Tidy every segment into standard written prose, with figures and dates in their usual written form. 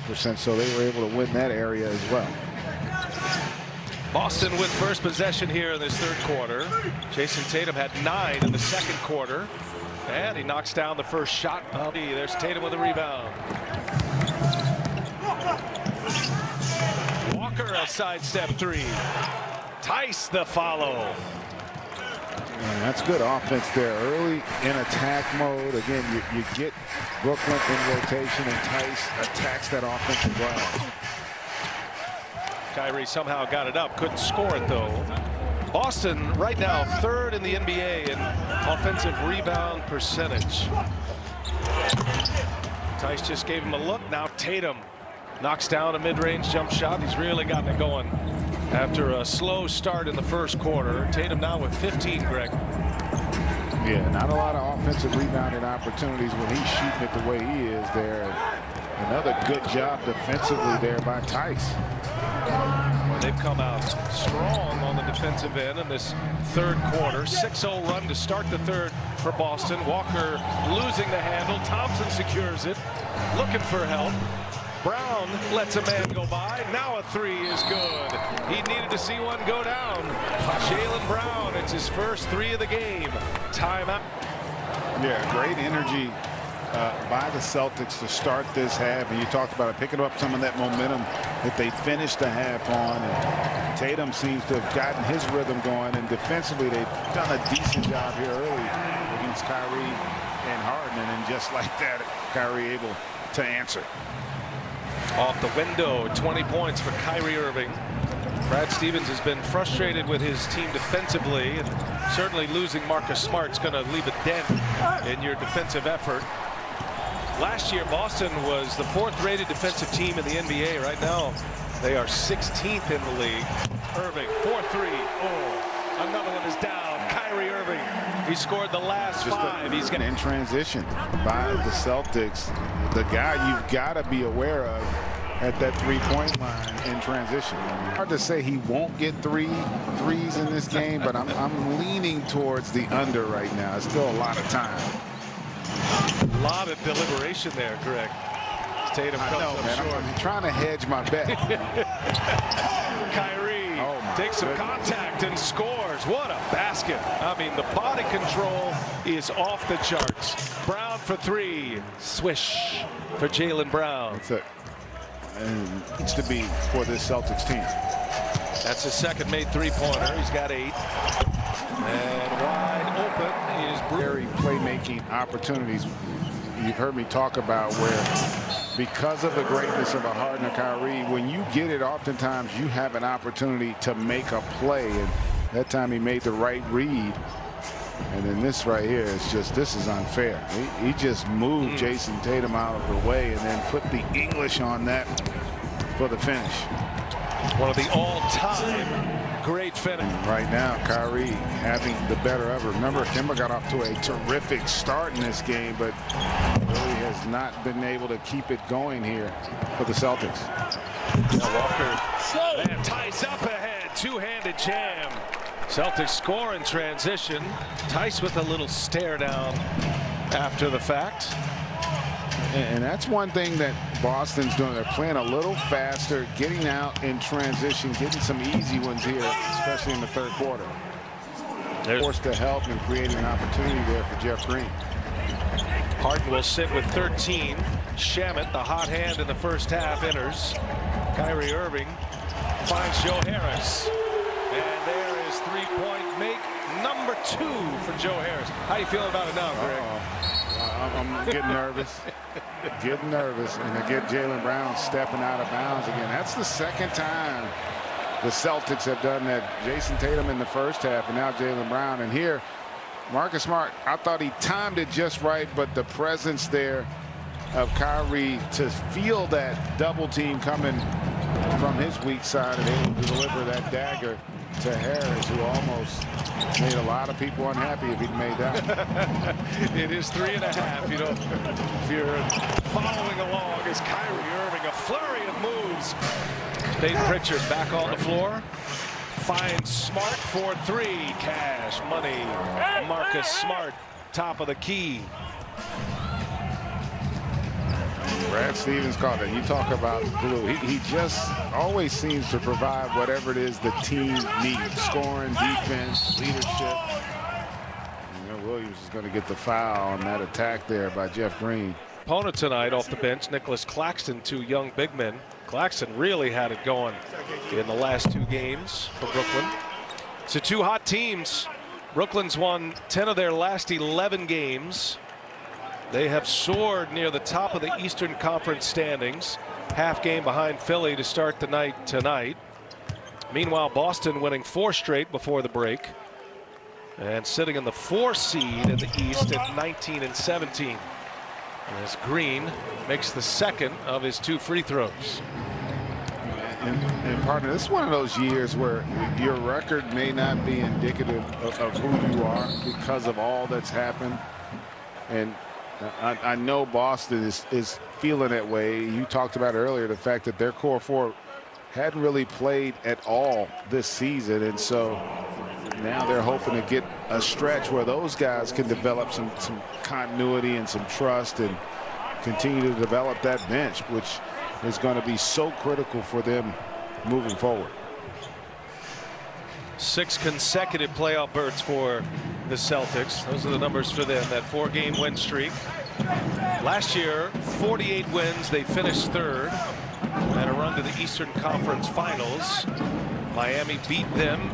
100%, so they were able to win that area as well. Boston with first possession here in this third quarter. Jason Tatum had 9 in the second quarter, and he knocks down the first shot. There's Tatum with a rebound. Walker a sidestep 3. Tice the follow. And that's good offense there early in attack mode. Again, you get Brooklyn in rotation, and Tice attacks that offensive glass. Kyrie somehow got it up, couldn't score it though. Boston right now 3rd in the NBA in offensive rebound percentage. Tice just gave him a look. Now Tatum knocks down a mid-range jump shot. He's really gotten it going after a slow start in the first quarter. Tatum now with 15, Greg. Yeah, not a lot of offensive rebounding opportunities when he's shooting it the way he is there. Another good job defensively there by Tice. Well, they've come out strong on the defensive end in this third quarter. 6-0 run to start the third for Boston. Walker losing the handle. Thompson secures it, looking for help. Brown lets a man go by. Now a 3 is good. He needed to see one go down. Jaylen Brown, it's his first 3 of the game. Timeout. Yeah, great energy by the Celtics to start this half, and you talked about it, picking up some of that momentum that they finished the half on. And Tatum seems to have gotten his rhythm going, and defensively they've done a decent job here early against Kyrie and Harden, and just like that, Kyrie able to answer. Off the window, 20 points for Kyrie Irving. Brad Stevens has been frustrated with his team defensively, and certainly losing Marcus Smart's going to leave a dent in your defensive effort. Last year, Boston was the 4th-rated defensive team in the NBA. Right now, they are 16th in the league. Irving, 4-3. Oh, another one is down. Kyrie Irving, he scored the last 5. He's getting in transition by the Celtics. The guy you've got to be aware of at that 3-point line in transition. Hard to say he won't get threes in this game, but I'm leaning towards the under right now. It's still a lot of time. A lot of deliberation there, Greg. Tatum comes up short. I'm trying to hedge my bet. Kyrie takes some contact and scores. What a basket. I mean, the body control is off the charts. Brown for 3. Swish for Jaylen Brown. That's it. And it needs to be for this Celtics team. That's his second made 3-pointer. He's got 8. And wide open is very playmaking opportunities. You've heard me talk about where, because of the greatness of a Harden or Kyrie, when you get it, oftentimes you have an opportunity to make a play. And that time he made the right read. And then this right here is just, this is unfair. He just moved Jason Tatum out of the way and then put the English on that for the finish. One of the all-time great finish. Right now, Kyrie having the better of it. Remember, Kemba got off to a terrific start in this game, but really has not been able to keep it going here for the Celtics. Now Walker, and Tice up ahead. Two-handed jam. Celtics score in transition. Tice with a little stare down after the fact. And that's one thing that Boston's doing. They're playing a little faster, getting out in transition, getting some easy ones here, especially in the third quarter. They're forced to help and creating an opportunity there for Jeff Green. Harden will sit with 13. Shamet, the hot hand in the first half, enters. Kyrie Irving finds Joe Harris. And there is 3-point make number 2 for Joe Harris. How you feeling about it now, Greg? I'm getting nervous. Getting nervous. And to get Jaylen Brown stepping out of bounds again. That's the second time the Celtics have done that. Jason Tatum in the first half, and now Jaylen Brown. And here, Marcus Smart, I thought he timed it just right, but the presence there of Kyrie to feel that double team coming from his weak side and able to deliver that dagger to Harris, who almost made a lot of people unhappy if he'd made that. It is 3.5. You know, if you're following along, as Kyrie Irving, a flurry of moves. Dayton Pritchard back on the floor. Finds Smart for 3. Cash money. Marcus Smart, top of the key. Brad Stevens called it. You talk about glue. He just always seems to provide whatever it is the team needs. Scoring, defense, leadership. Williams is going to get the foul on that attack there by Jeff Green. Opponent tonight off the bench, Nicholas Claxton, 2 young big men. Claxton really had it going in the last 2 games for Brooklyn. So 2 hot teams. Brooklyn's won 10 of their last 11 games. They have soared near the top of the Eastern Conference standings. Half game behind Philly to start the night tonight. Meanwhile, Boston winning 4 straight before the break, and sitting in the 4 seed in the East at 19-17. As Green makes the second of his 2 free throws. And partner, this is one of those years where your record may not be indicative of who you are because of all that's happened. And I know Boston is feeling that way. You talked about earlier the fact that their core 4 hadn't really played at all this season, and so now they're hoping to get a stretch where those guys can develop some continuity and some trust and continue to develop that bench, which is going to be so critical for them moving forward. 6 consecutive playoff berths for the Celtics. Those are the numbers for them. That 4-game win streak. Last year, 48 wins. They finished 3rd and a run to the Eastern Conference Finals. Miami beat them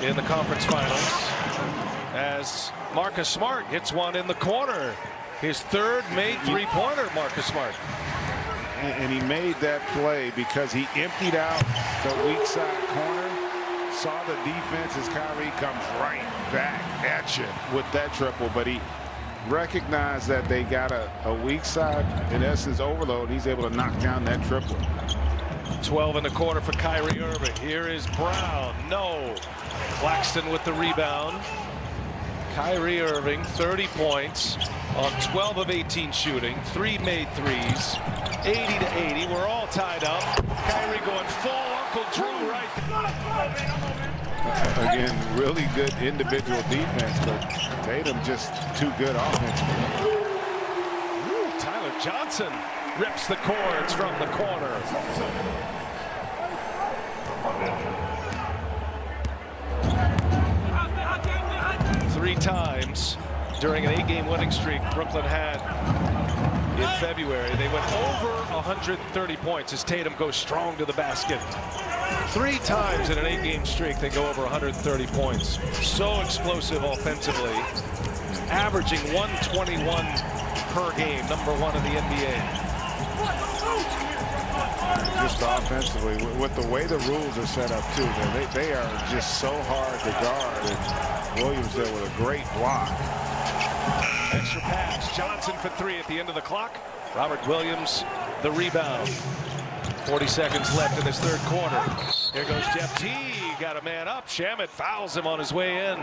in the conference finals as Marcus Smart hits one in the corner. His 3rd made 3-pointer, Marcus Smart. And he made that play because he emptied out the weak side corner, saw the defense as Kyrie comes right back at you with that triple, but he recognized that they got a weak side, in essence, overload. He's able to knock down that triple. 12 in the quarter for Kyrie Irving. Here is Brown. No. Claxton with the rebound. Kyrie Irving, 30 points on 12 of 18 shooting. 3 made threes. 80-80. We're all tied up. Kyrie going full Uncle Drew right there. Again, really good individual defense, but Tatum just too good offensively. Tyler Johnson rips the cords from the corner. 3 times during an 8-game winning streak Brooklyn had in February. They went over 130 points as Tatum goes strong to the basket. 3 times in an 8-game streak they go over 130 points. So explosive offensively, averaging 121 per game, #1 in the NBA. Just offensively, with the way the rules are set up too, they are just so hard to guard, and Williams there with a great block. Extra pass, Johnson for 3 at the end of the clock. Robert Williams the rebound. 40 seconds left in this 3rd quarter. Here goes Jeff T. Got a man up. Shamet fouls him on his way in.